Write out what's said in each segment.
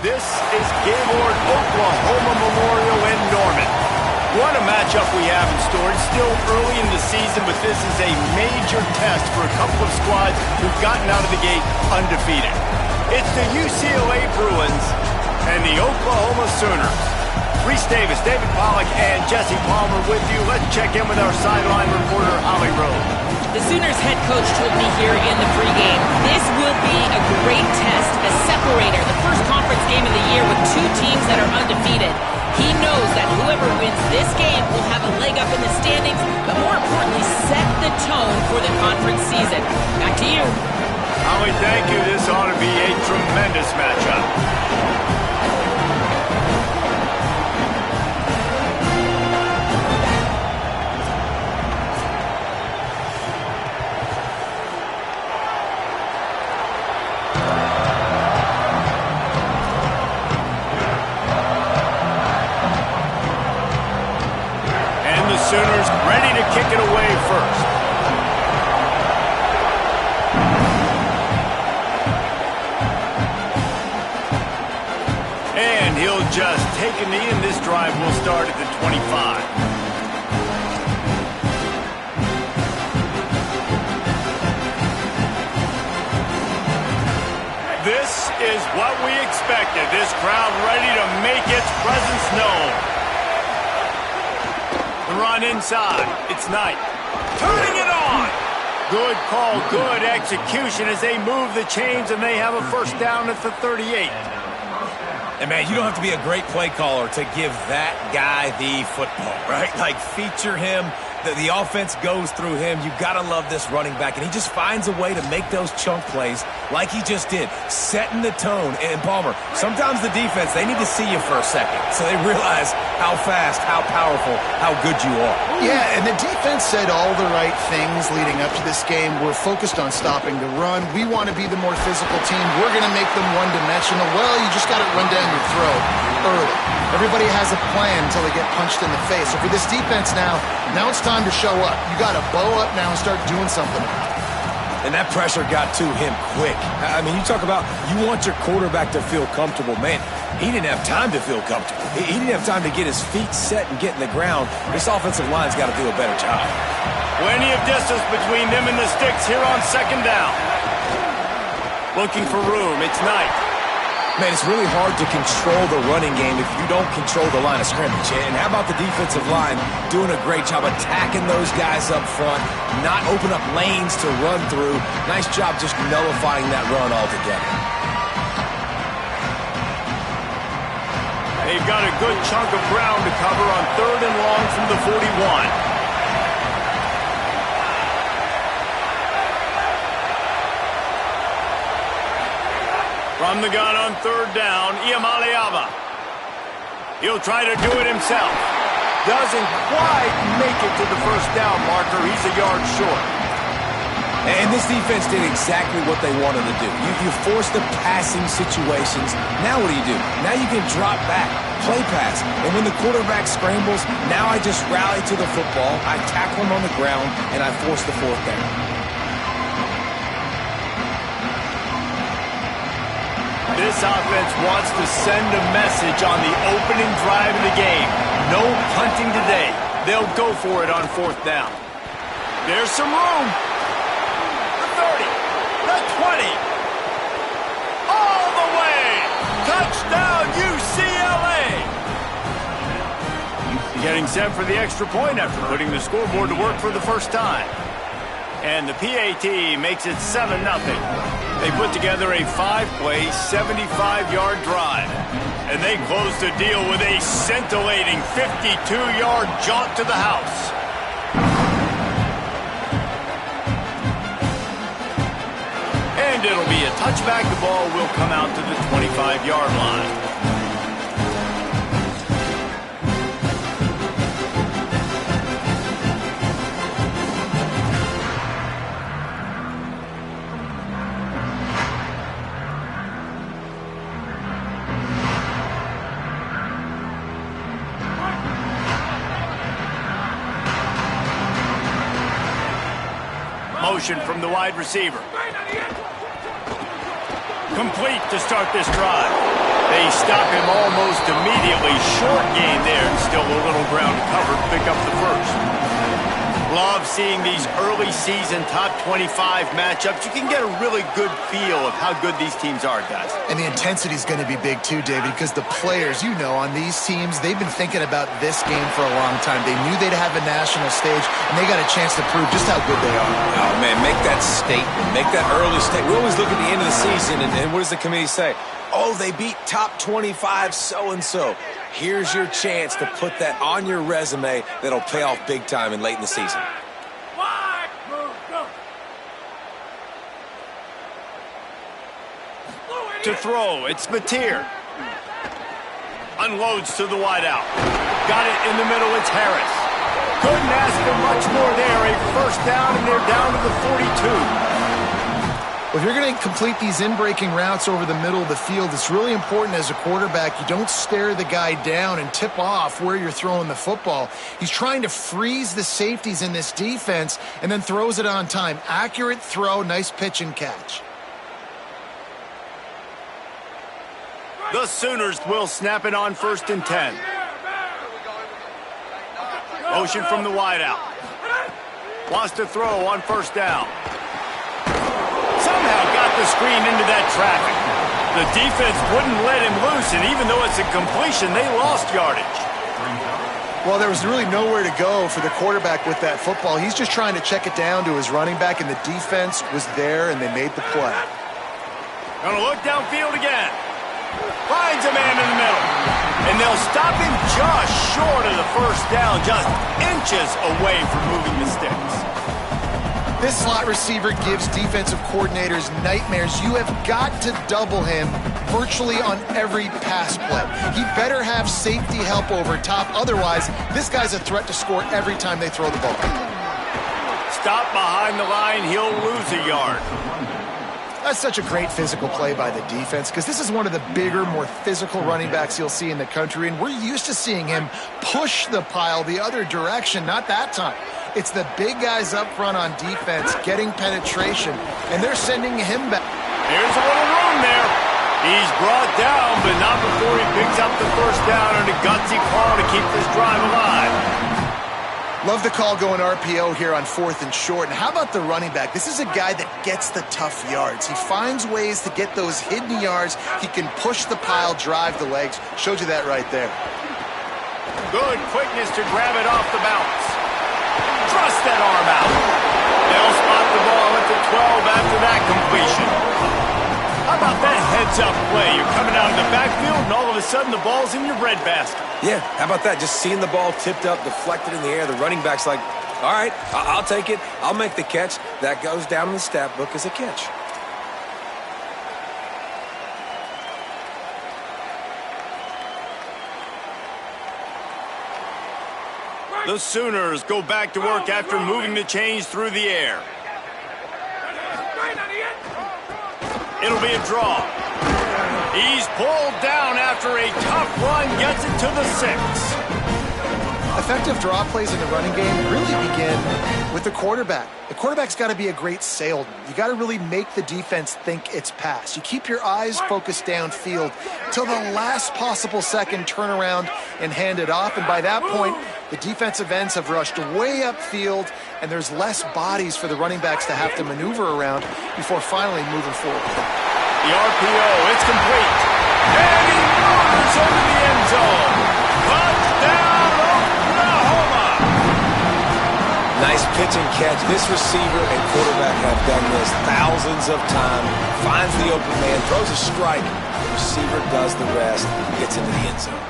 This is Gaylord Oklahoma Memorial in Norman. What a matchup we have in store. It's still early in the season, but this is a major test for a couple of squads who've gotten out of the gate undefeated. It's the UCLA Bruins and the Oklahoma Sooners. Reese Davis, David Pollack, and Jesse Palmer with you. Let's check in with our sideline reporter, Holly Rose. The Sooners head coach told me here in the pregame, this will be a great test, a separator, the first conference game of the year with two teams that are undefeated. He knows that whoever wins this game will have a leg up in the standings, but more importantly, set the tone for the conference season. Back to you. Holly, thank you. This ought to be a tremendous matchup. Sooners ready to kick it away first. And he'll just take a knee, and this drive will start at the 25. This is what we expected. This crowd ready to make its presence known. Run inside. It's Knight. Turning it on. Good call, good execution as they move the chains, and they have a first down at the 38. And, man, you don't have to be a great play caller to give that guy the football, right? Like, feature him. The offense goes through him. You've got to love this running back. And he just finds a way to make those chunk plays like he just did, setting the tone. And, Palmer, sometimes the defense, they need to see you for a second so they realize how fast, how powerful, how good you are. Yeah, and the defense said all the right things leading up to this game. We're focused on stopping the run. We want to be the more physical team. We're going to make them one-dimensional. Well, you just got to run down your throat early. Everybody has a plan until they get punched in the face. So for this defense now it's time to show up. You got to bow up now and start doing something about it. And that pressure got to him quick. I mean, you talk about you want your quarterback to feel comfortable. Man, he didn't have time to feel comfortable. He didn't have time to get his feet set and get in the ground. This offensive line's got to do a better job. Plenty of distance between them and the sticks here on second down. Looking for room. It's Knight. Man, it's really hard to control the running game if you don't control the line of scrimmage. And how about the defensive line doing a great job attacking those guys up front, not open up lanes to run through. Nice job just nullifying that run altogether. They've got a good chunk of ground to cover on third and long from the 41. From the gun on third down, Iamaleava. He'll try to do it himself. Doesn't quite make it to the first down marker. He's a yard short. And this defense did exactly what they wanted to do. You force the passing situations. Now what do? Now you can drop back, play pass. And when the quarterback scrambles, now I just rally to the football, I tackle him on the ground, and I force the fourth down. This offense wants to send a message on the opening drive of the game. No punting today. They'll go for it on fourth down. There's some room. The 30, the 20. All the way. Touchdown, UCLA. Getting set for the extra point after putting the scoreboard to work for the first time. And the PAT makes it 7-0. They put together a 5-play, 75-yard drive. And they close the deal with a scintillating 52-yard jaunt to the house. And it'll be a touchback. The ball will come out to the 25-yard line. Motion from the wide receiver. Complete to start this drive. They stop him almost immediately. Short gain there, and still a little ground to cover to pick up the first. Love seeing these early season top 25 matchups. You can get a really good feel of how good these teams are, guys. And the intensity is going to be big too, David, because the players, you know, on these teams, they've been thinking about this game for a long time. They knew they'd have a national stage, and they got a chance to prove just how good they are. Oh, man, make that statement. Make that early statement. We always look at the end of the season, and what does the committee say? Oh, they beat top 25 so-and-so. Here's your chance to put that on your resume that'll pay off big time and late in the season. To throw, it's Mateer. Unloads to the wideout. Got it in the middle, it's Harris. Couldn't ask for much more there. A first down, and they're down to the 42. Well, if you're going to complete these in-breaking routes over the middle of the field, it's really important as a quarterback you don't stare the guy down and tip off where you're throwing the football. He's trying to freeze the safeties in this defense and then throws it on time. Accurate throw, nice pitch and catch. The Sooners will snap it on 1st and 10. Motion from the wideout. Wants to throw on 1st down. Somehow got the screen into that traffic. The defense wouldn't let him loose, and even though it's a completion, they lost yardage. Well, there was really nowhere to go for the quarterback with that football. He's just trying to check it down to his running back, and the defense was there, and they made the play. Gonna look downfield again. Finds a man in the middle. And they'll stop him just short of the first down, just inches away from moving the sticks. This slot receiver gives defensive coordinators nightmares. You have got to double him virtually on every pass play. He better have safety help over top. Otherwise, this guy's a threat to score every time they throw the ball. Stop behind the line, he'll lose a yard. That's such a great physical play by the defense because this is one of the bigger, more physical running backs you'll see in the country, and we're used to seeing him push the pile the other direction, not that time. It's the big guys up front on defense getting penetration, and they're sending him back. Here's a little room there. He's brought down, but not before he picks up the first down and a gutsy call to keep this drive alive. Love the call going RPO here on 4th and short. And how about the running back? This is a guy that gets the tough yards. He finds ways to get those hidden yards. He can push the pile, drive the legs. Showed you that right there. Good quickness to grab it off the bounce. Thrust that arm out. They'll spot the ball at the 12 after that completion. How about that heads-up play? You're coming out of the backfield, and all of a sudden the ball's in your breadbasket. Yeah, how about that? Just seeing the ball tipped up, deflected in the air. The running back's like, all right, I'll take it. I'll make the catch. That goes down in the stat book as a catch. The Sooners go back to work after moving the chains through the air. It'll be a draw. He's pulled down after a tough run, gets it to the 6. Effective draw plays in the running game really begin with the quarterback. The quarterback's got to be a great salesman. You got to really make the defense think it's pass. You keep your eyes focused downfield till the last possible second, turn around and hand it off. And by that point, the defensive ends have rushed way upfield, and there's less bodies for the running backs to have to maneuver around before finally moving forward. The RPO, it's complete. And he moves into the end zone. Touchdown, Oklahoma! Nice pitch and catch. This receiver and quarterback have done this thousands of times. Finds the open man, throws a strike. The receiver does the rest, gets into the end zone.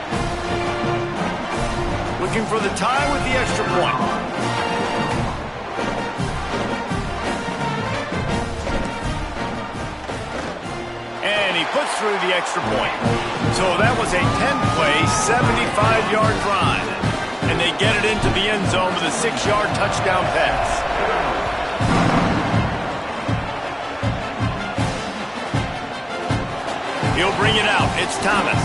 Looking for the tie with the extra point. And he puts through the extra point. So that was a 10-play, 75-yard drive. And they get it into the end zone with a 6-yard touchdown pass. He'll bring it out. It's Thomas.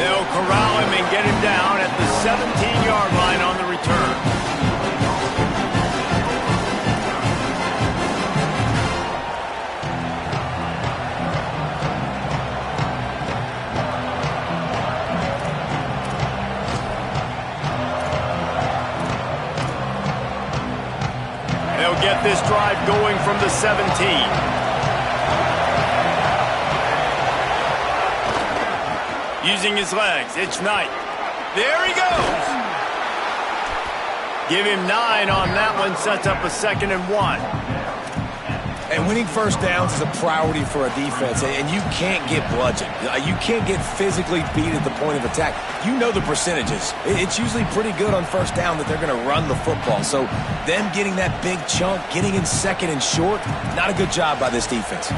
They'll corral him and get him down at the 17-yard line on the return. get this drive going from the 17. Using his legs, it's Knight. There he goes. Give him 9 on that one, sets up a 2nd and 1. And winning first downs is a priority for a defense, and you can't get bludgeoned. You can't get physically beat at the point of attack. You know the percentages. It's usually pretty good on first down that they're going to run the football. So them getting that big chunk, getting in 2nd and short, not a good job by this defense.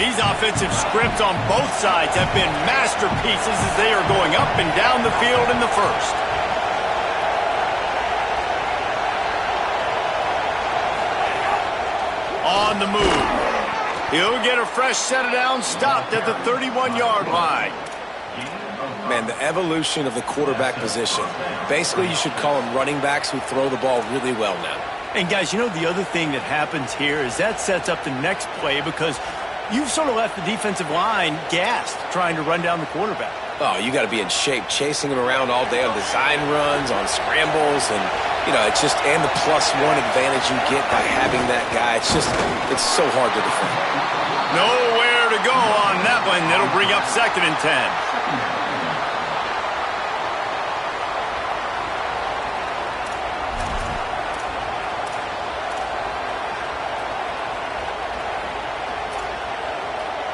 These offensive scripts on both sides have been masterpieces as they are going up and down the field in the first. On the move. He'll get a fresh set of downs stopped at the 31-yard line. Man, the evolution of the quarterback position. Basically, you should call them running backs who throw the ball really well now. And guys, you know the other thing that happens here is that sets up the next play because you've sort of left the defensive line gassed trying to run down the quarterback. Oh, you got to be in shape, chasing him around all day on design runs, on scrambles, and, you know, it's just, and the +1 advantage you get by having that guy. It's just, it's so hard to defend. Nowhere to go on that one. It'll bring up 2nd and 10.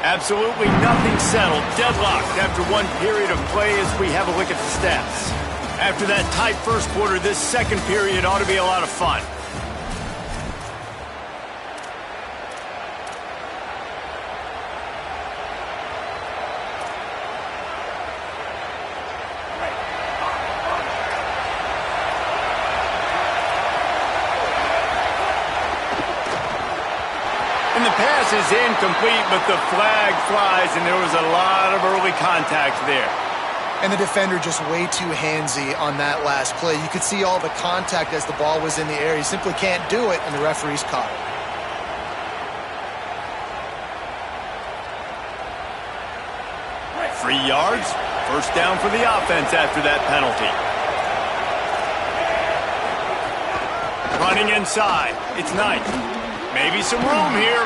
Absolutely nothing settled. Deadlocked after one period of play as we have a look at the stats. After that tight first quarter, this second period ought to be a lot of fun. And the pass is incomplete, but the flag flies, and there was a lot of early contact there. And the defender just way too handsy on that last play. You could see all the contact as the ball was in the air. He simply can't do it, and the referee's caught it. Right, 3 yards, first down for the offense after that penalty. Running inside, it's Knight. Maybe some room here.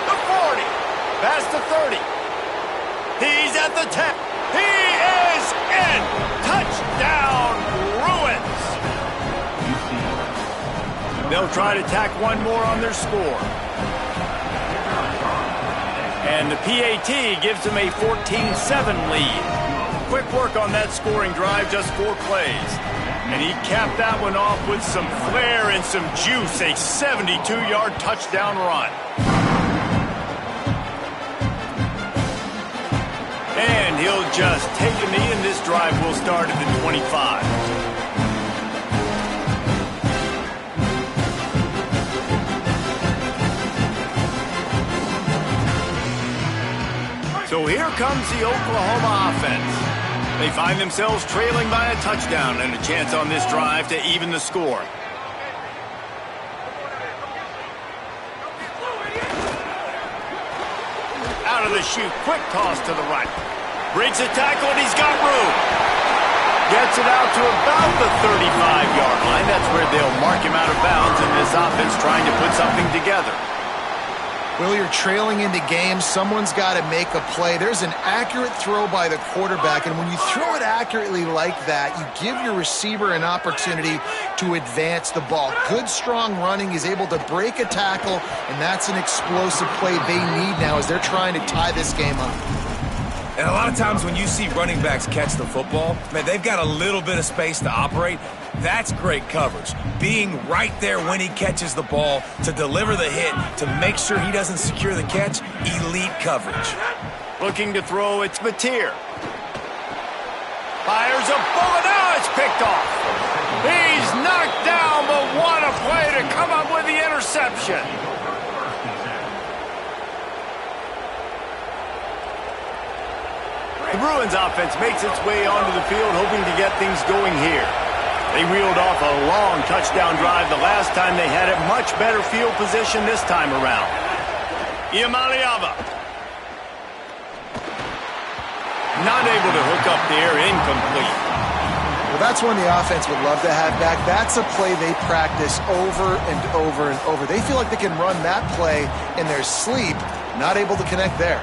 The 40, past the 30. He's at the 10. He is in. Touchdown, Bruins. They'll try to tack one more on their score. And the PAT gives them a 14-7 lead. Quick work on that scoring drive, just 4 plays. And he capped that one off with some flair and some juice, a 72-yard touchdown run. And he'll just take a knee, and this drive will start at the 25. So here comes the Oklahoma offense. They find themselves trailing by a touchdown and a chance on this drive to even the score. Out of the chute, quick toss to the right. Breaks a tackle, and he's got room. Gets it out to about the 35-yard line. That's where they'll mark him out of bounds, and this offense trying to put something together. Will, you're trailing into games. Someone's got to make a play. There's an accurate throw by the quarterback, and when you throw it accurately like that, you give your receiver an opportunity to advance the ball. Good, strong running. He's able to break a tackle, and that's an explosive play they need now as they're trying to tie this game up. And a lot of times when you see running backs catch the football, man, they've got a little bit of space to operate. That's great coverage. Being right there when he catches the ball to deliver the hit, to make sure he doesn't secure the catch, elite coverage. Looking to throw, it's Mateer. Fires a bullet, now it's picked off. He's knocked down, but what a play to come up with the interception. The Bruins offense makes its way onto the field, hoping to get things going here. They reeled off a long touchdown drive the last time they had it. Much better field position this time around. Iamaleava. Not able to hook up there, incomplete. Well, that's one the offense would love to have back. That's a play they practice over and over and over. They feel like they can run that play in their sleep, not able to connect there.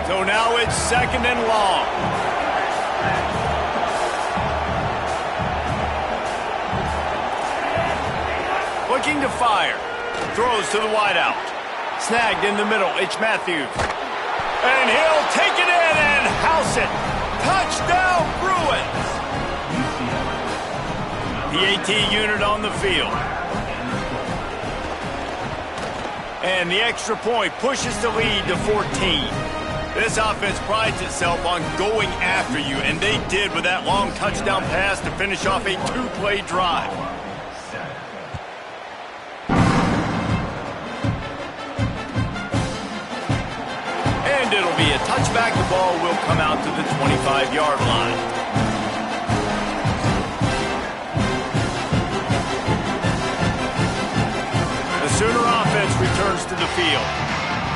So now it's 2nd and long. Looking to fire. Throws to the wideout. Snagged in the middle. It's Matthews. And he'll take it in and house it. Touchdown, Bruins. The AT unit on the field. And the extra point pushes the lead to 14. This offense prides itself on going after you, and they did with that long touchdown pass to finish off a 2-play drive. And it'll be a touchback. The ball will come out to the 25-yard line. The Sooner offense returns to the field.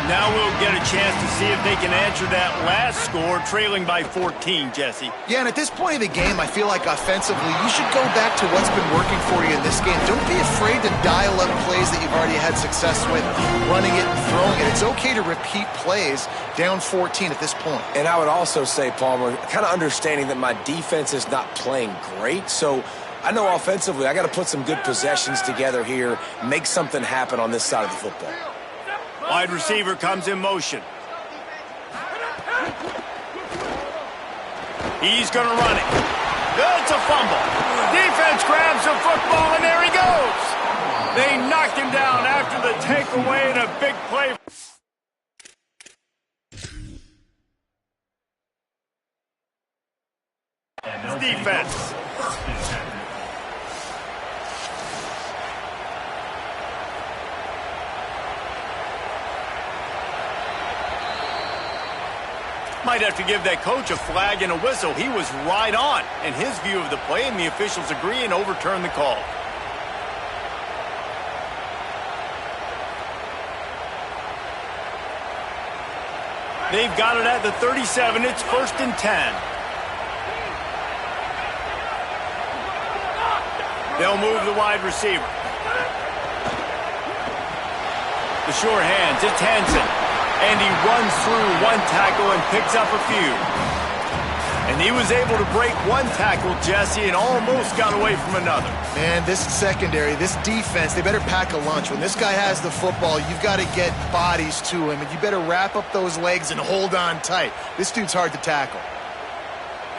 Now we'll get a chance to see if they can answer that last score, trailing by 14, Jesse. Yeah, and at this point of the game, I feel like offensively, you should go back to what's been working for you in this game. Don't be afraid to dial up plays that you've already had success with, running it and throwing it. It's okay to repeat plays down 14 at this point. And I would also say, Palmer, kind of understanding that my defense is not playing great, so I know offensively I got to put some good possessions together here, make something happen on this side of the football. Wide receiver comes in motion. He's going to run it. It's a fumble. Defense grabs the football, and there he goes. They knocked him down after the takeaway and a big play. Defense. Might have to give that coach a flag and a whistle. He was right on in his view of the play, and the officials agree and overturn the call. They've got it at the 37. It's 1st and 10. They'll move the wide receiver. The sure hands, it's Hansen. And he runs through one tackle and picks up a few. And he was able to break one tackle, Jesse, and almost got away from another. Man, this secondary, this defense, they better pack a lunch. When this guy has the football, you've got to get bodies to him, and you better wrap up those legs and hold on tight. This dude's hard to tackle.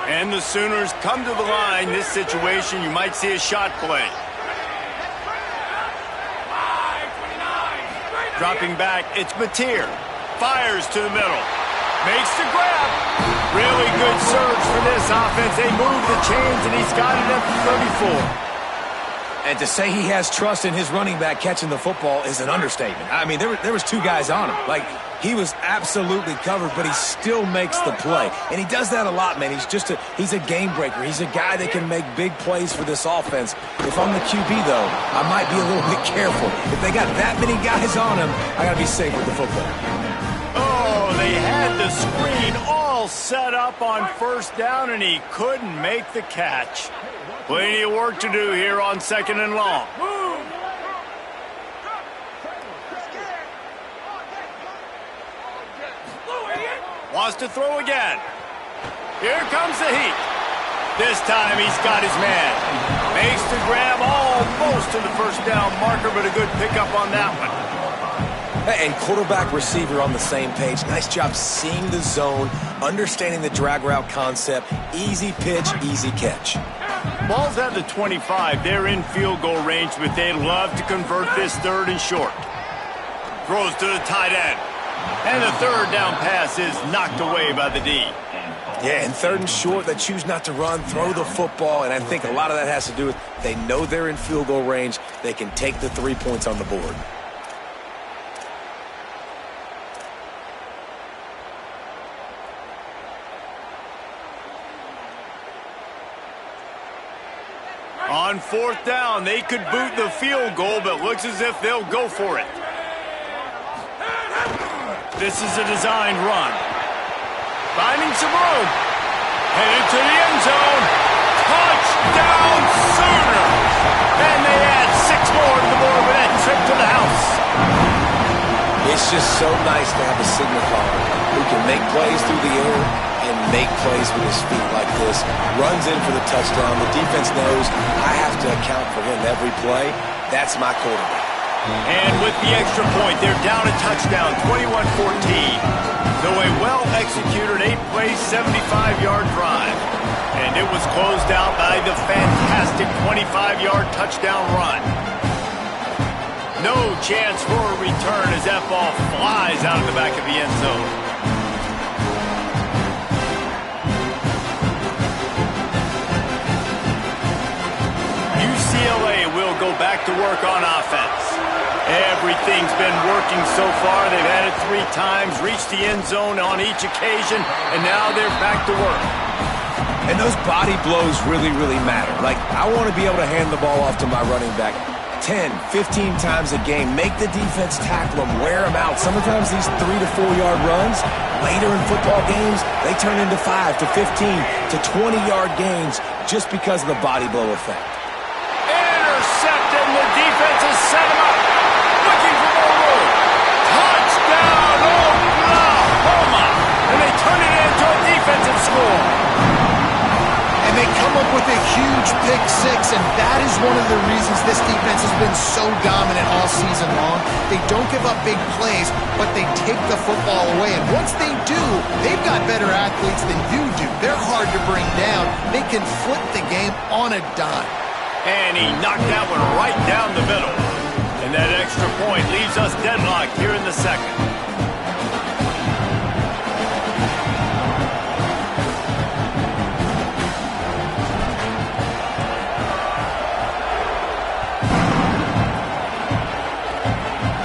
And the Sooners come to the line. This situation, you might see a shot play. Dropping back, it's Mateer. Fires to the middle. Makes the grab. Really good surge for this offense. They move the chains, and he's got it at the 34. And to say he has trust in his running back catching the football is an understatement. I mean, there was two guys on him. Like, he was absolutely covered, but he still makes the play. And he does that a lot, man. He's a game breaker. He's a guy that can make big plays for this offense. If I'm the QB, though, I might be a little bit careful. If they got that many guys on him, I got to be safe with the football. Oh, they had the screen all set up on 1st down, and he couldn't make the catch. Plenty of work to do here on 2nd and long. Wants to throw again. Here comes the heat. This time he's got his man. Makes the grab almost to the 1st down marker, but a good pickup on that one. And quarterback receiver on the same page. Nice job seeing the zone, understanding the drag route concept. Easy pitch, easy catch. Ball's at the 25. They're in field goal range, but they'd love to convert this 3rd and short. Throws to the tight end. And the 3rd down pass is knocked away by the D. Yeah, and 3rd and short, they choose not to run, throw the football, and I think a lot of that has to do with they know they're in field goal range. They can take the 3 points on the board. On fourth down, they could boot the field goal, but looks as if they'll go for it. This is a designed run. Finding some room. Headed to the end zone. Touchdown Sooners! And they add 6 more to the board with that trip to the house. It's just so nice to have a signal caller who can make plays through the air and make plays with his feet like this. Runs in for the touchdown. The defense knows I have to account for him every play. That's my quarterback. And with the extra point, they're down a touchdown, 21-14. So a well-executed 8-play, 75-yard drive. And it was closed out by the fantastic 25-yard touchdown run. No chance for a return as that ball flies out of the back of the end zone. UCLA will go back to work on offense. Everything's been working so far. They've had it 3 times, reached the end zone on each occasion, and now they're back to work. And those body blows really, really matter. Like, I want to be able to hand the ball off to my running back 10, 15 times a game. Make the defense tackle them, wear them out. Sometimes these 3 to 4 yard runs, later in football games, they turn into 5 to 15 to 20 yard gains just because of the body blow effect. Intercepted, and the defense has set him up. Looking for more room. Touchdown, Oklahoma! And they turn it into a defensive score. And they come up with a huge pick 6, and that is one of the reasons this defense has been so dominant all season long. They don't give up big plays, but they take the football away. And once they do, they've got better athletes than you do. They're hard to bring down. They can flip the game on a dime. And he knocked that one right down the middle. And that extra point leaves us deadlocked here in the second.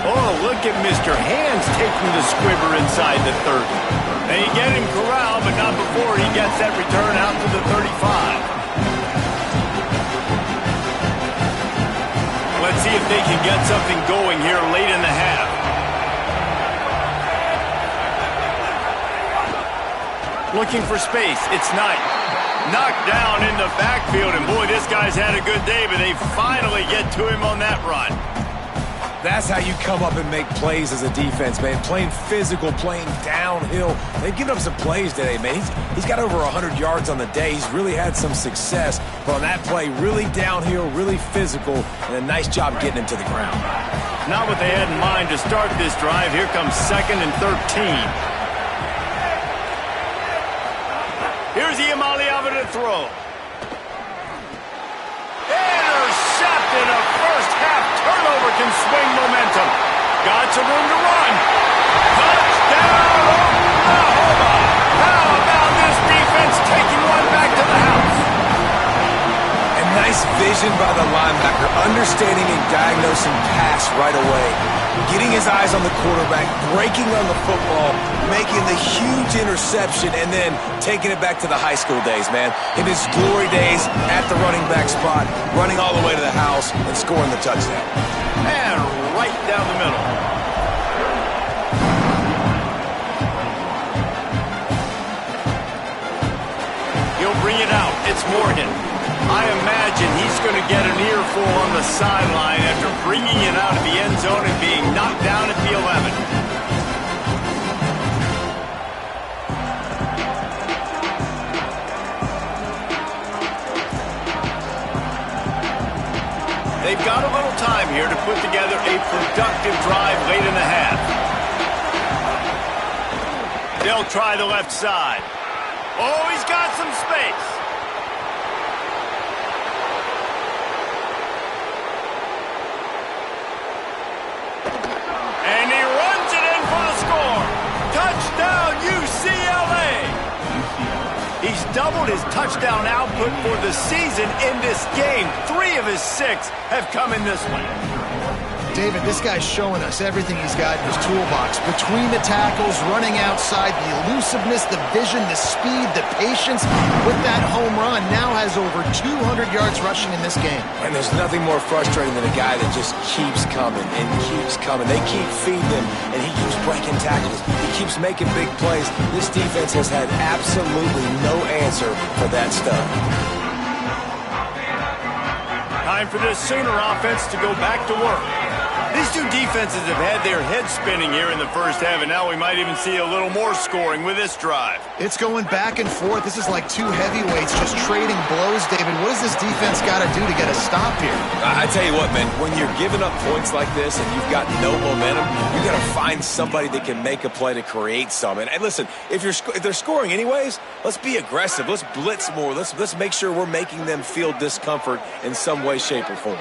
Oh, look at Mr. Hands taking the squibber inside the 30. They get him corralled, but not before he gets that return out to the 35. Let's see if they can get something going here late in the half. Looking for space. It's Knight. Knocked down in the backfield, and boy, this guy's had a good day, but they finally get to him on that run. That's how you come up and make plays as a defense, man. Playing physical, playing downhill. They've given up some plays today, man. He's got over 100 yards on the day. He's really had some success. But on that play, really downhill, really physical, and a nice job getting him to the ground. Not what they had in mind to start this drive. Here comes 2nd and 13. Here's Iamaleava to throw. Intercepted. A first-half turnover can swing momentum. Got some room to run. Touchdown, Oklahoma! How about this defense taking one back to the house? And nice vision by the linebacker, understanding and diagnosing pass right away. Getting his eyes on the quarterback, breaking on the football, making the huge interception, and then taking it back to the high school days, man. In his glory days at the running back spot, running all the way to the house and scoring the touchdown. And right down the middle. He'll bring it out. It's Morgan. I imagine he's going to get an earful on the sideline after bringing it out of the end zone and being knocked down at the 11. They've got a little time here to put together a productive drive late in the half. They'll try the left side. Oh, he's got some space. And he runs it in for the score. Touchdown, UCLA. He's doubled his touchdown output for the season in this game. 3 of his 6 have come in this one. David, this guy's showing us everything he's got in his toolbox. Between the tackles, running outside, the elusiveness, the vision, the speed, the patience. With that home run, now has over 200 yards rushing in this game. And there's nothing more frustrating than a guy that just keeps coming and keeps coming. They keep feeding him, and he keeps breaking tackles. He keeps making big plays. This defense has had absolutely no answer for that stuff. Time for this Sooner offense to go back to work. These two defenses have had their heads spinning here in the first half, and now we might even see a little more scoring with this drive. It's going back and forth. This is like two heavyweights just trading blows, David. What does this defense got to do to get a stop here? I tell you what, man, when you're giving up points like this and you've got no momentum, you got to find somebody that can make a play to create some. And listen, if they're scoring anyways, let's be aggressive. Let's blitz more. Let's make sure we're making them feel discomfort in some way, shape, or form.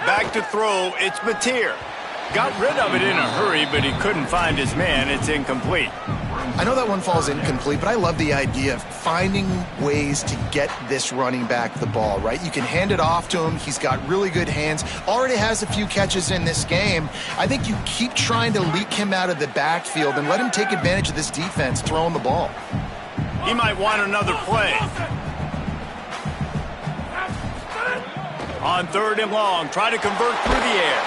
Back to throw, it's Mateer. Got rid of it in a hurry, but he couldn't find his man. It's incomplete. I know that one falls incomplete, but I love the idea of finding ways to get this running back the ball, right? You can hand it off to him. He's got really good hands. Already has a few catches in this game. I think you keep trying to leak him out of the backfield and let him take advantage of this defense throwing the ball. He might want another play. On 3rd and long, try to convert through the air.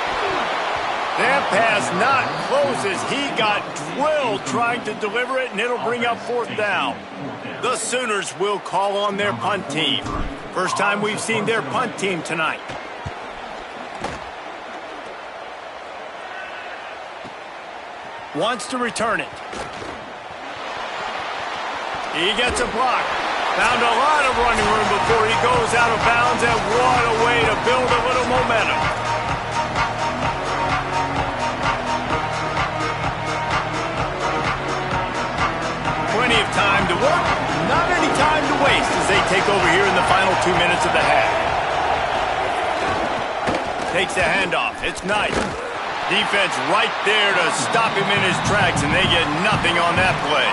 That pass not close as he got drilled trying to deliver it, and it'll bring up 4th down. The Sooners will call on their punt team. First time we've seen their punt team tonight. Wants to return it. He gets a block. Found a lot of running room before he goes out of bounds, and what a way to build a little momentum. Plenty of time to work, not any time to waste as they take over here in the final 2 minutes of the half. Takes the handoff, it's Knight. Defense right there to stop him in his tracks, and they get nothing on that play.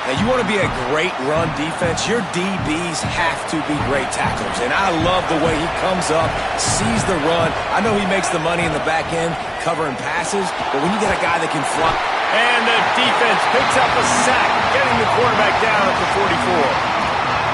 Now, you want to be a great run defense, your DBs have to be great tacklers. And I love the way he comes up, sees the run. I know he makes the money in the back end covering passes, but when you get a guy that can fly. And the defense picks up a sack, getting the quarterback down at the 44.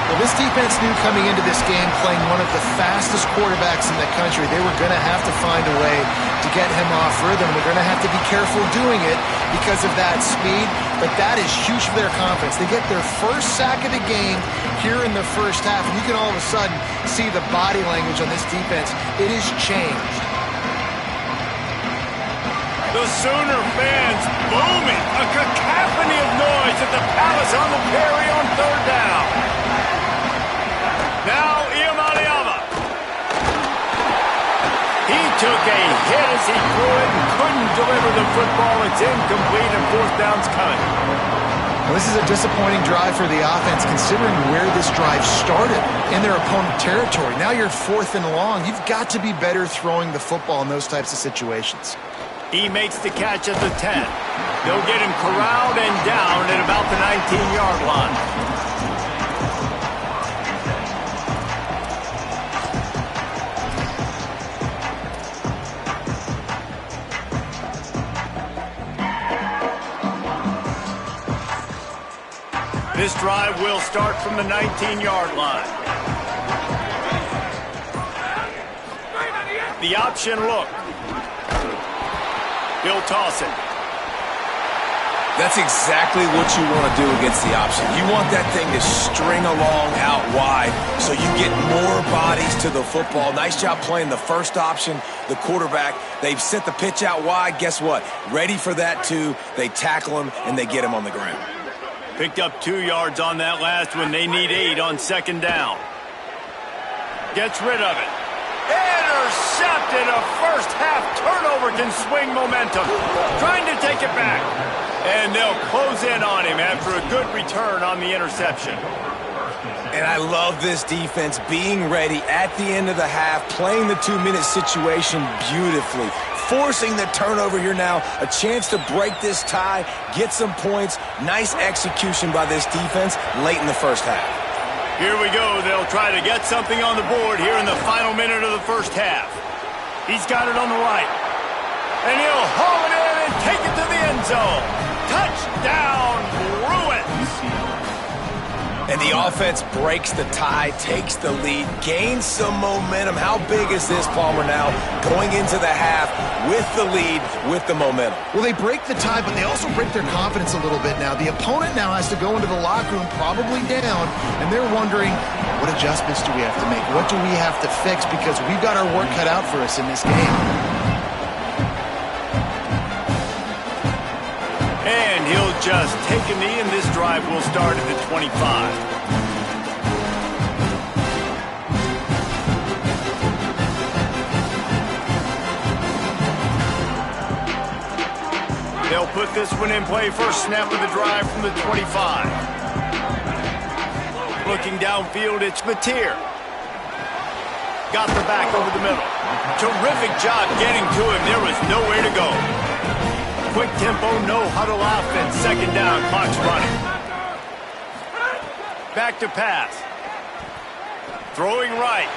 Well, this defense knew coming into this game, playing one of the fastest quarterbacks in the country, they were going to have to find a way to get him off rhythm. They're going to have to be careful doing it because of that speed, but that is huge for their confidence. They get their first sack of the game here in the first half, and you can all of a sudden see the body language on this defense. It has changed. The Sooner fans booming, a cacophony of noise at the Palace on the Prairie on 3rd down. Now, Iamaleava. He took a hit as he threw it and couldn't deliver the football. It's incomplete and 4th down's coming. Well, this is a disappointing drive for the offense considering where this drive started in their opponent territory. Now you're 4th and long. You've got to be better throwing the football in those types of situations. He makes the catch at the 10. They'll get him corralled and down at about the 19-yard line. This drive will start from the 19-yard line. The option look. He'll toss it. That's exactly what you want to do against the option. You want that thing to string along out wide so you get more bodies to the football. Nice job playing the first option, the quarterback. They've sent the pitch out wide. Guess what? Ready for that too. They tackle him, and they get him on the ground. Picked up 2 yards on that last one. They need 8 on 2nd down. Gets rid of it. Intercepted. A first-half turnover can swing momentum. Trying to take it back. And they'll close in on him after a good return on the interception. And I love this defense being ready at the end of the half, playing the 2-minute situation beautifully. forcing the turnover here now. A chance to break this tie, get some points. Nice execution by this defense late in the first half. Here we go. They'll try to get something on the board here in the final minute of the first half. He's got it on the right. And he'll haul it in and take it to the end zone. Touchdown, Bruins! And the offense breaks the tie, takes the lead, gains some momentum. How big is this, Palmer, now? Going into the half with the lead, with the momentum. Well, they break the tie, but they also break their confidence a little bit now. The opponent now has to go into the locker room probably down, and they're wondering, what adjustments do we have to make? What do we have to fix? Because we've got our work cut out for us in this game. And he'll just take a knee, and this drive will start at the 25. They'll put this one in play. First snap of the drive from the 25. Looking downfield, it's Mateer. Got the back over the middle. Terrific job getting to him. There was nowhere to go. Quick tempo, no huddle offense. Second down, clock's running. Back to pass. Throwing right.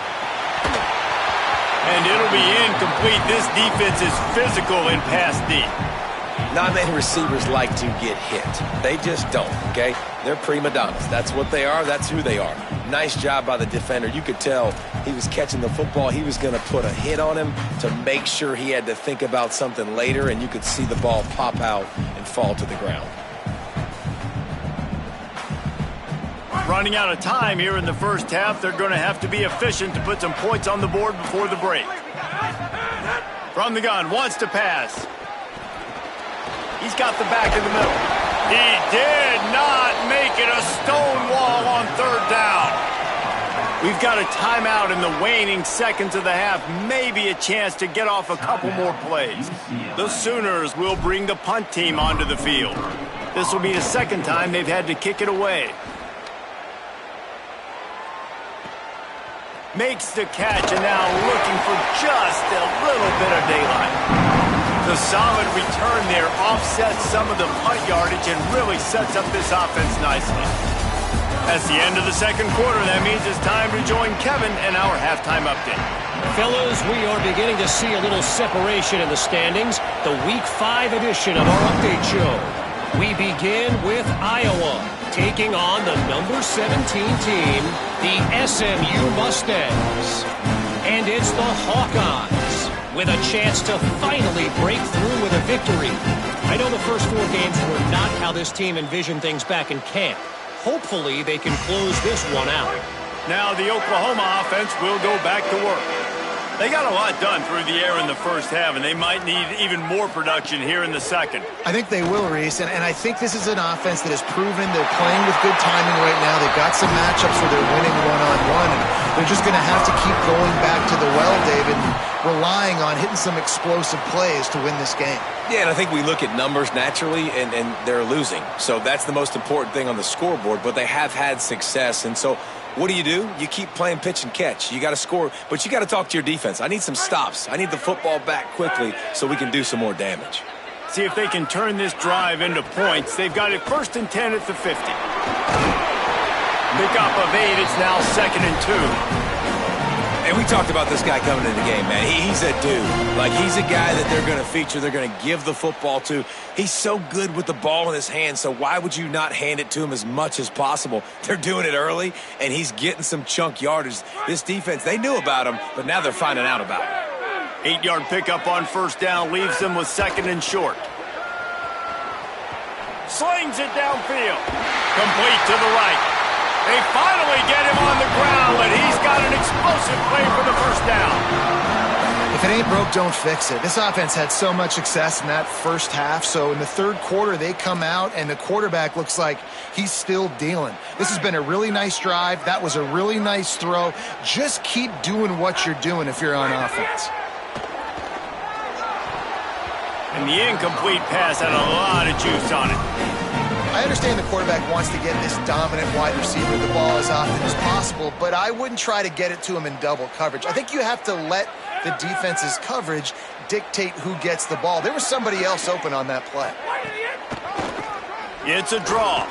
And it'll be incomplete. This defense is physical in pass D. Not many receivers like to get hit. They just don't, okay? They're prima donnas. That's what they are. That's who they are. Nice job by the defender. You could tell he was catching the football. He was going to put a hit on him to make sure he had to think about something later, and you could see the ball pop out and fall to the ground. Running out of time here in the first half. They're going to have to be efficient to put some points on the board before the break. From the gun, wants to pass. He's got the back in the middle. He did not make it. A stone wall on third down. We've got a timeout in the waning seconds of the half. Maybe a chance to get off a couple more plays. The Sooners will bring the punt team onto the field. This will be the second time they've had to kick it away. Makes the catch and now looking for just a little bit of daylight. The solid return there offsets some of the punt yardage and really sets up this offense nicely. That's the end of the second quarter. That means it's time to join Kevin and our halftime update. Fellas, we are beginning to see a little separation in the standings. The Week 5 edition of our update show. We begin with Iowa taking on the number 17 team, the SMU Mustangs. And it's the Hawkeyes with a chance to finally break through with a victory. I know the first 4 games were not how this team envisioned things back in camp. Hopefully they can close this one out. Now the Oklahoma offense will go back to work. They got a lot done through the air in the first half, and they might need even more production here in the second. I think they will, Reese, and I think this is an offense that has proven they're playing with good timing right now. They've got some matchups where they're winning one-on-one, and they're just going to have to keep going back to the well, David, and relying on hitting some explosive plays to win this game. Yeah, and I think we look at numbers naturally, and they're losing. So that's the most important thing on the scoreboard, but they have had success, and so what do? You keep playing pitch and catch. You got to score, but you got to talk to your defense. I need some stops. I need the football back quickly so we can do some more damage. See if they can turn this drive into points. They've got it 1st and 10 at the 50. Pickup of 8. It's now 2nd and 2. And we talked about this guy coming into the game, man. He's a dude. Like, he's a guy that they're going to feature, they're going to give the football to. He's so good with the ball in his hands, so why would you not hand it to him as much as possible? They're doing it early, and he's getting some chunk yardage. This defense, they knew about him, but now they're finding out about him. 8-yard pickup on first down leaves them with 2nd and short. Slings it downfield. Complete to the right. They finally get him on the ground, but he's got an explosive play for the first down. If it ain't broke, don't fix it. This offense had so much success in that first half, so in the third quarter, they come out, and the quarterback looks like he's still dealing. This has been a really nice drive. That was a really nice throw. Just keep doing what you're doing if you're on offense. And the incomplete pass had a lot of juice on it. I understand the quarterback wants to get this dominant wide receiver the ball as often as possible, but I wouldn't try to get it to him in double coverage. I think you have to let the defense's coverage dictate who gets the ball. There was somebody else open on that play. It's a draw.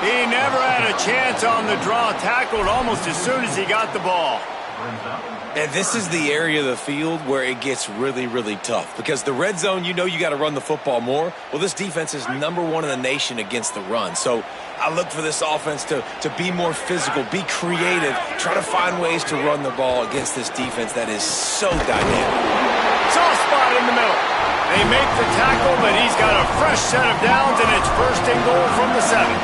He never had a chance on the draw. Tackled almost as soon as he got the ball. And this is the area of the field where it gets really, really tough. Because the red zone, you know you got to run the football more. Well, this defense is #1 in the nation against the run. So I look for this offense to be more physical, be creative, try to find ways to run the ball against this defense that is so dynamic. Soft spot in the middle. They make the tackle, but he's got a fresh set of downs, and it's 1st and goal from the 7.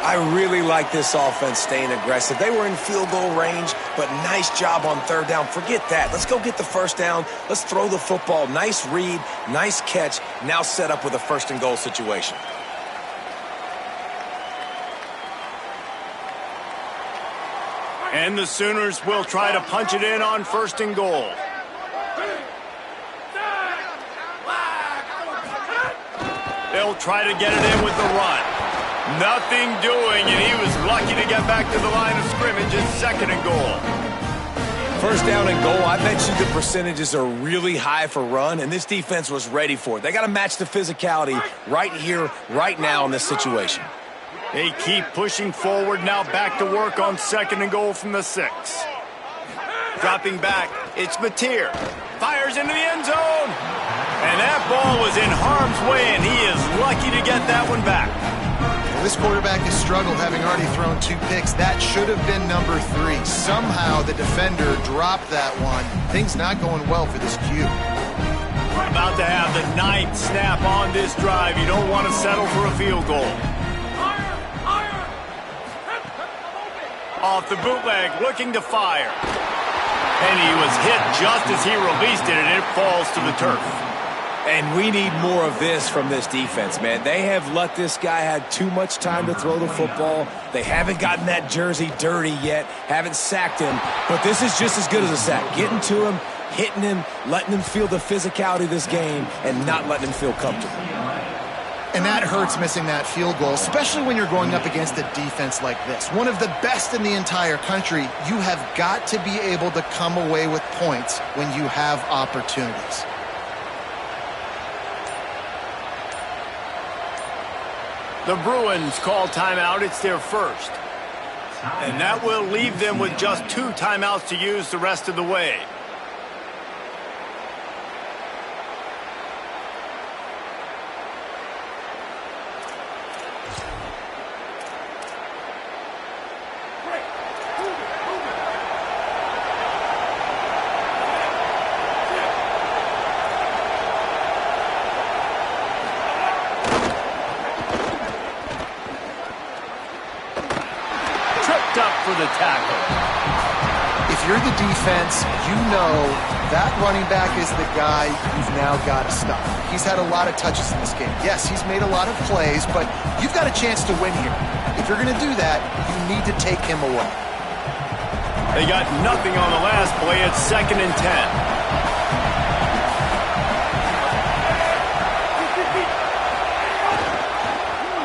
I really like this offense staying aggressive. They were in field goal range, but nice job on 3rd down. Forget that. Let's go get the 1st down. Let's throw the football. Nice read, nice catch. Now set up with a 1st and goal situation. And the Sooners will try to punch it in on 1st and goal. They'll try to get it in with the run. Nothing doing, and he was lucky to get back to the line of scrimmage. It's 2nd and goal. 1st down and goal, I bet you the percentages are really high for run, and this defense was ready for it. They got to match the physicality right here, right now in this situation. They keep pushing forward, now back to work on 2nd and goal from the 6. Dropping back, it's Mateer. Fires into the end zone. And that ball was in harm's way, and he is lucky to get that one back. Well, this quarterback has struggled, having already thrown 2 picks. That should have been number 3. Somehow the defender dropped that one. Things not going well for this Q. We're about to have the 9th snap on this drive. You don't want to settle for a field goal. Off the bootleg, looking to fire. And he was hit just as he released it, and it falls to the turf. And we need more of this from this defense, man. They have let this guy have too much time to throw the football. They haven't gotten that jersey dirty yet, haven't sacked him. But this is just as good as a sack. Getting to him, hitting him, letting him feel the physicality of this game, and not letting him feel comfortable. And that hurts, missing that field goal, especially when you're going up against a defense like this. One of the best in the entire country. You have got to be able to come away with points when you have opportunities. The Bruins call timeout. It's their 1st. And that will leave them with just 2 timeouts to use the rest of the way. For the tackle. If you're the defense, you know that running back is the guy you've now got to stop. He's had a lot of touches in this game. Yes, he's made a lot of plays, but you've got a chance to win here. If you're going to do that, you need to take him away. They got nothing on the last play. It's 2nd and 10.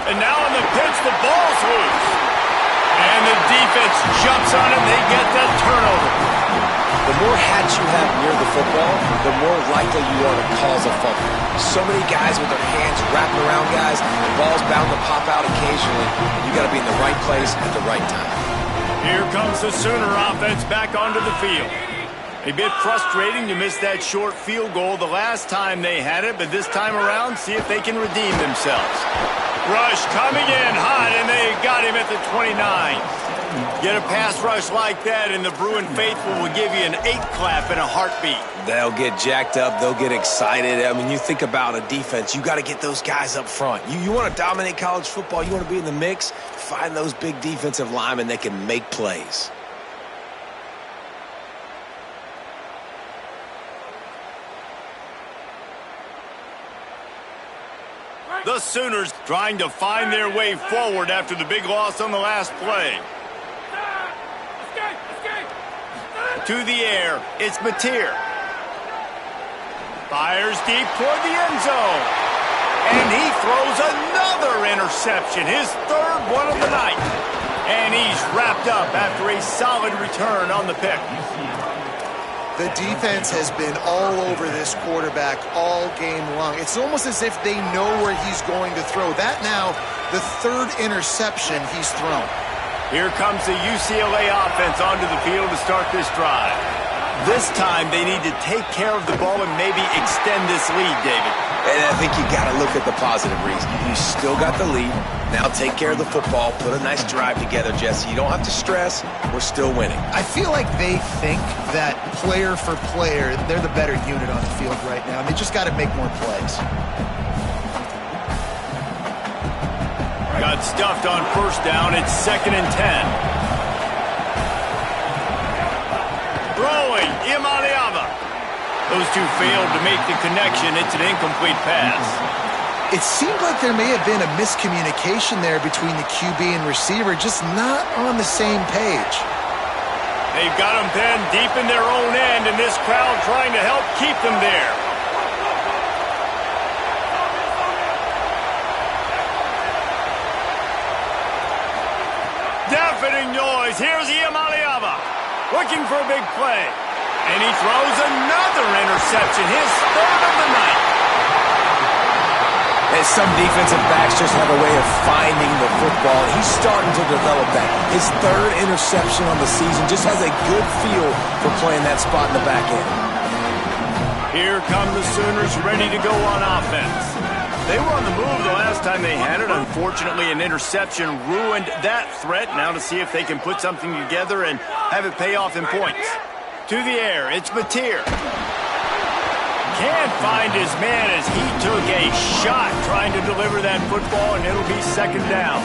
And now in the pitch, the ball's loose. And the defense jumps on it, they get that turnover. The more hats you have near the football, the more likely you are to cause a fumble. So many guys with their hands wrapped around guys, the ball's bound to pop out occasionally. You got to be in the right place at the right time. Here comes the Sooner offense back onto the field. A bit frustrating to miss that short field goal the last time they had it, but this time around, see if they can redeem themselves. Rush coming in hot, and they got him at the 29. Get a pass rush like that, and the Bruin faithful will give you an 8 clap in a heartbeat. They'll get jacked up. They'll get excited. I mean, you think about a defense. You got to get those guys up front. You want to dominate college football. You want to be in the mix. Find those big defensive linemen that can make plays. The Sooners trying to find their way forward after the big loss on the last play. To the air, it's Mateer. Fires deep toward the end zone. And he throws another interception, his 3rd one of the night. And he's wrapped up after a solid return on the pick. The defense has been all over this quarterback all game long. It's almost as if they know where he's going to throw. That now, the third interception he's thrown. Here comes the UCLA offense onto the field to start this drive. This time, they need to take care of the ball and maybe extend this lead, David. And I think you got to look at the positive reason. You still got the lead. Now take care of the football. Put a nice drive together, Jesse. You don't have to stress. We're still winning. I feel like they think that player for player, they're the better unit on the field right now. They just got to make more plays. Got stuffed on first down. It's 2nd and 10. Throwing, Imaliava. Those two failed to make the connection. It's an incomplete pass. It seemed like there may have been a miscommunication there between the QB and receiver, just not on the same page. They've got them pinned deep in their own end, and this crowd trying to help keep them there. Deafening noise. Here's Imaliava looking for a big play. And he throws another interception, his 3rd of the night. And some defensive backs just have a way of finding the football. He's starting to develop that. His 3rd interception on the season, just has a good feel for playing that spot in the back end. Here come the Sooners ready to go on offense. They were on the move the last time they had it. Unfortunately, an interception ruined that threat. Now to see if they can put something together and have it pay off in points. To the air, it's Mateer. Can't find his man as he took a shot trying to deliver that football, and it'll be 2nd down.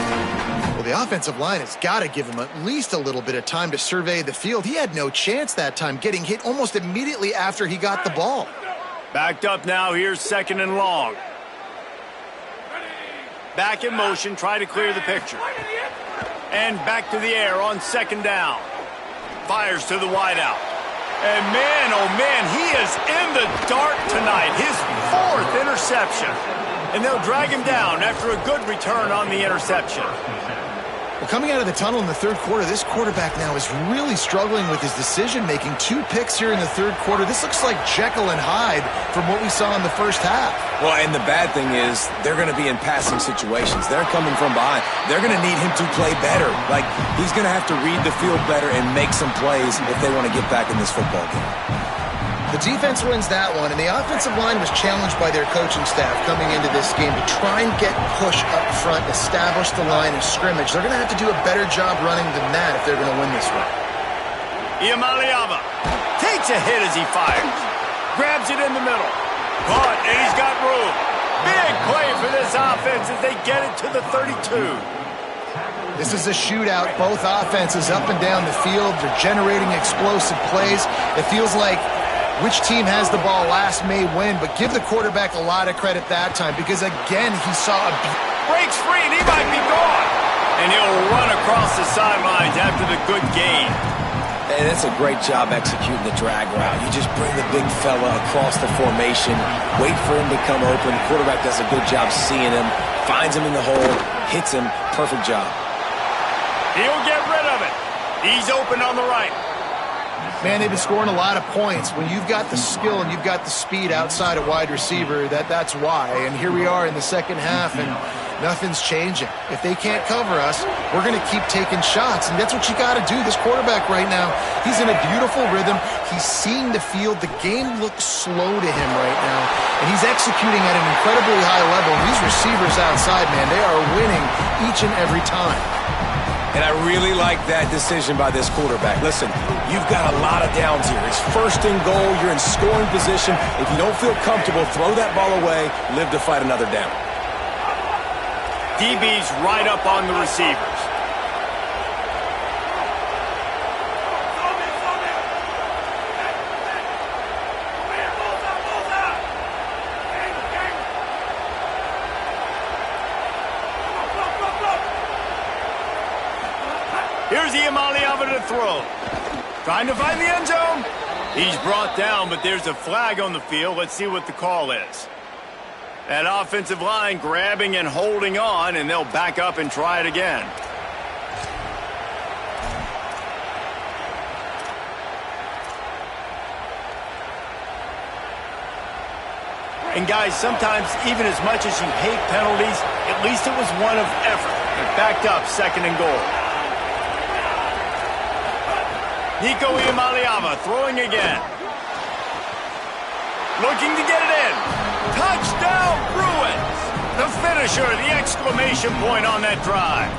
Well, the offensive line has got to give him at least a little bit of time to survey the field. He had no chance that time, getting hit almost immediately after he got the ball. Backed up now, here's 2nd and long. Back in motion, try to clear the picture. And back to the air on 2nd down. Fires to the wideout. And man, oh man, he is in the dark tonight. His 4th interception. And they'll drag him down after a good return on the interception. Well, coming out of the tunnel in the 3rd quarter, this quarterback now is really struggling with his decision-making. 2 picks here in the 3rd quarter. This looks like Jekyll and Hyde from what we saw in the first half. Well, and the bad thing is they're going to be in passing situations. They're coming from behind. They're going to need him to play better. Like, he's going to have to read the field better and make some plays if they want to get back in this football game. The defense wins that one, and the offensive line was challenged by their coaching staff coming into this game to try and get push up front, establish the line of scrimmage. They're going to have to do a better job running than that if they're going to win this one. Imaliava takes a hit as he fires. Grabs it in the middle. Caught, and he's got room. Big play for this offense as they get it to the 32. This is a shootout. Both offenses up and down the field. They're generating explosive plays. It feels like which team has the ball last may win, but give the quarterback a lot of credit that time because, again, he saw a... Breaks free, and he might be gone. And he'll run across the sidelines after the good gain. And that's a great job executing the drag route. You just bring the big fella across the formation, wait for him to come open. The quarterback does a good job seeing him, finds him in the hole, hits him. Perfect job. He'll get rid of it. He's open on the right. Man, they've been scoring a lot of points. When you've got the skill and you've got the speed outside of wide receiver, that's why. And here we are in the 2nd half, and nothing's changing. If they can't cover us, we're going to keep taking shots, and that's what you got to do. This quarterback right now, he's in a beautiful rhythm. He's seeing the field. The game looks slow to him right now, and he's executing at an incredibly high level. These receivers outside, man, they are winning each and every time. And I really like that decision by this quarterback. Listen, you've got a lot of downs here. It's 1st and goal. You're in scoring position. If you don't feel comfortable, throw that ball away. Live to fight another down. DB's right up on the receivers. Here's Imaliava to throw. Trying to find the end zone. He's brought down, but there's a flag on the field. Let's see what the call is. That offensive line grabbing and holding on, and they'll back up and try it again. And guys, sometimes even as much as you hate penalties, at least it was one of effort. They're backed up, 2nd and goal. Nico Iamaleava throwing again. Looking to get it in. Touchdown, Bruins! The finisher, the exclamation point on that drive.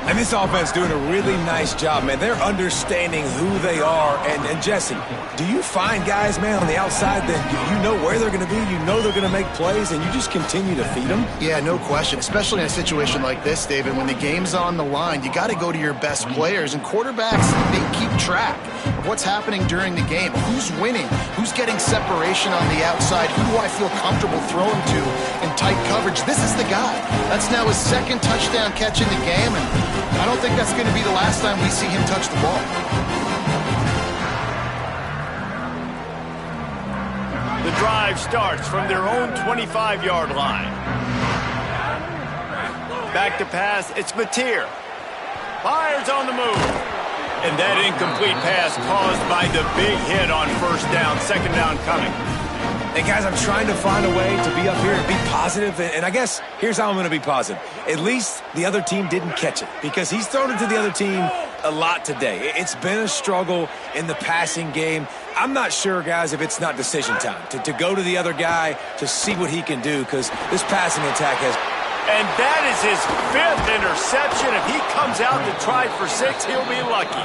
And this offense doing a really nice job, man. They're understanding who they are. And Jesse, do you find guys, man, on the outside that you know where they're going to be, you know they're going to make plays, and you just continue to feed them? Yeah, no question, especially in a situation like this, David. When the game's on the line, you got to go to your best players. And quarterbacks, they keep track of what's happening during the game. Who's winning? Who's getting separation on the outside? Who do I feel comfortable throwing to in tight coverage? This is the guy. That's now his 2nd touchdown catch in the game, and I don't think that's going to be the last time we see him touch the ball. The drive starts from their own 25-yard line. Back to pass, it's Mateer. Fires on the move. And that incomplete pass caused by the big hit on 1st down, 2nd down coming. Hey, guys, I'm trying to find a way to be up here and be positive, and I guess here's how I'm going to be positive. At least the other team didn't catch it, because he's thrown it to the other team a lot today. It's been a struggle in the passing game. I'm not sure, guys, if it's not decision time to go to the other guy to see what he can do, because this passing attack has... And that is his 5th interception. If he comes out to try for 6, he'll be lucky.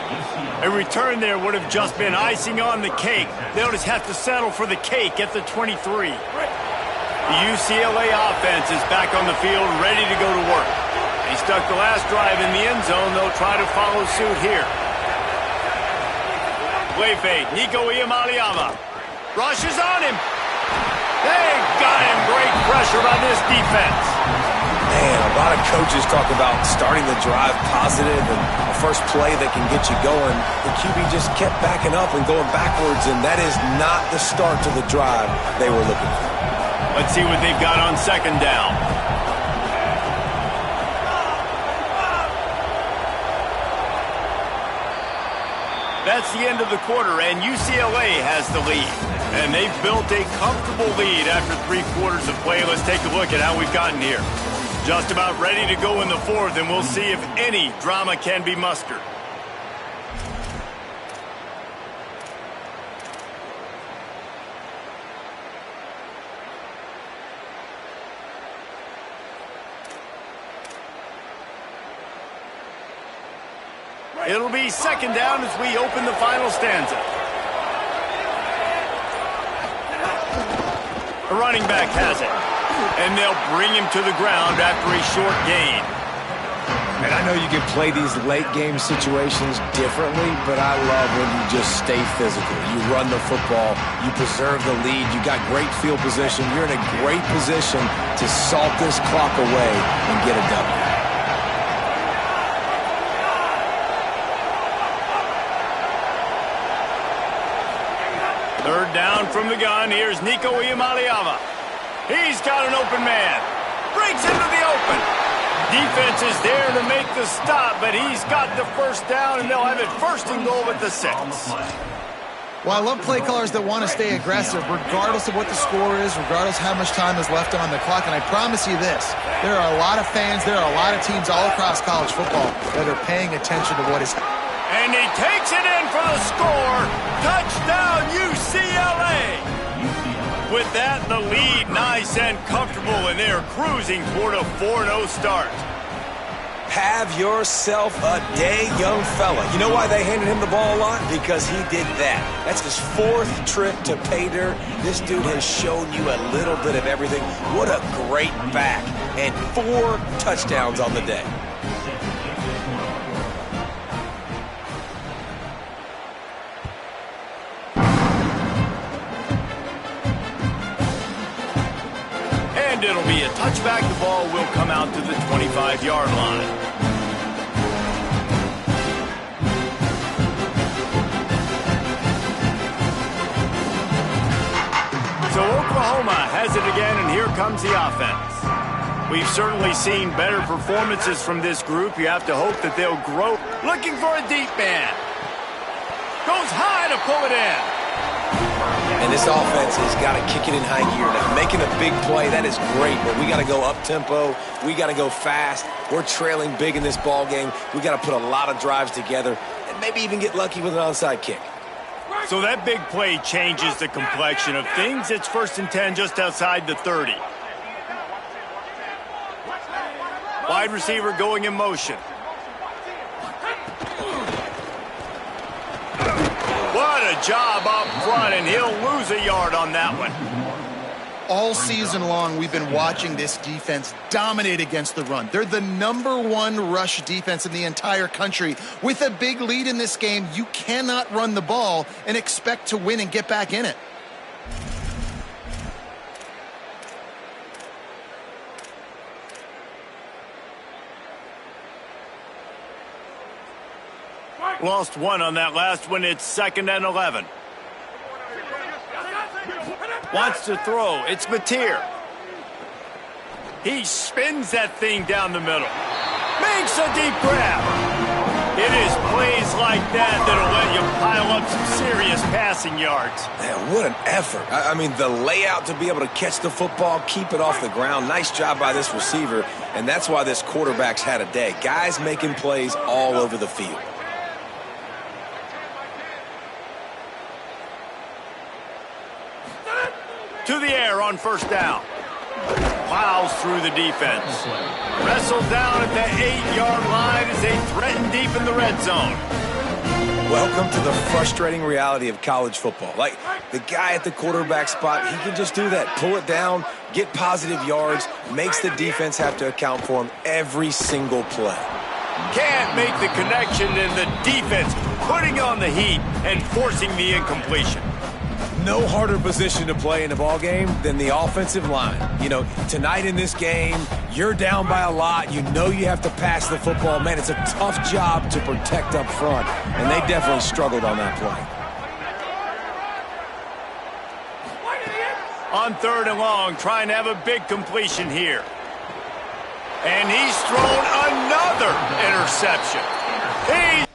A return there would have just been icing on the cake. They'll just have to settle for the cake at the 23. The UCLA offense is back on the field, ready to go to work. They stuck the last drive in the end zone. They'll try to follow suit here. Play fake. Nico Iamaleava rushes on him. They got him. Great pressure by this defense. Man, a lot of coaches talk about starting the drive positive and a first play that can get you going. The QB just kept backing up and going backwards, and that is not the start to the drive they were looking for. Let's see what they've got on 2nd down. That's the end of the quarter, and UCLA has the lead. And they've built a comfortable lead after 3 quarters of play. Let's take a look at how we've gotten here. Just about ready to go in the 4th, and we'll see if any drama can be mustered. It'll be 2nd down as we open the final stanza. The running back has it. And they'll bring him to the ground after a short gain. And I know you can play these late game situations differently, but I love when you just stay physical. You run the football, you preserve the lead, you got great field position, you're in a great position to salt this clock away and get a W. Third down from the gun. Here's Nico Iamaleava. He's got an open man. Breaks into the open. Defense is there to make the stop, but he's got the 1st down, and they'll have it 1st and goal at the 6. Well, I love play callers that want to stay aggressive, regardless of what the score is, regardless how much time is left on the clock. And I promise you this, there are a lot of fans, there are a lot of teams all across college football that are paying attention to what is happening. And he takes it in for the score. Touchdown, UCLA. With that, the lead nice and comfortable, and they're cruising toward a 4-0 start. Have yourself a day, young fella. You know why they handed him the ball a lot? Because he did that. That's his 4th trip to pay dirt. This dude has shown you a little bit of everything. What a great back. And 4 touchdowns on the day. And it'll be a touchback. The ball will come out to the 25-yard line. So Oklahoma has it again, and here comes the offense. We've certainly seen better performances from this group. You have to hope that they'll grow. Looking for a deep man. Goes high to pull it in. And this offense has got to kick it in high gear. Now, making a big play, that is great, but we got to go up-tempo. We got to go fast. We're trailing big in this ball game. We got to put a lot of drives together and maybe even get lucky with an onside kick. So that big play changes the complexion of things. It's 1st and 10 just outside the 30. Wide receiver going in motion. What a job up front, and he'll lose a yard on that one. All season long, we've been watching this defense dominate against the run. They're the #1 rush defense in the entire country. With a big lead in this game, you cannot run the ball and expect to win and get back in it. Lost one on that last one. It's 2nd and 11. Wants to throw. It's Mateer. He spins that thing down the middle. Makes a deep grab. It is plays like that that'll let you pile up some serious passing yards. Man, what an effort. I mean, the layout to be able to catch the football, keep it off the ground. Nice job by this receiver, and that's why this quarterback's had a day. Guys making plays all over the field. To the air on 1st down. Plows through the defense. Wrestled down at the 8-yard line as they threaten deep in the red zone. Welcome to the frustrating reality of college football. Like, the guy at the quarterback spot, he can just do that. Pull it down, get positive yards, makes the defense have to account for him every single play. Can't make the connection, and the defense putting on the heat and forcing the incompletion. No harder position to play in a ball game than the offensive line. You know, tonight in this game, you're down by a lot. You know you have to pass the football. Man, it's a tough job to protect up front, and they definitely struggled on that play. On 3rd and long, trying to have a big completion here. And he's thrown another interception. He's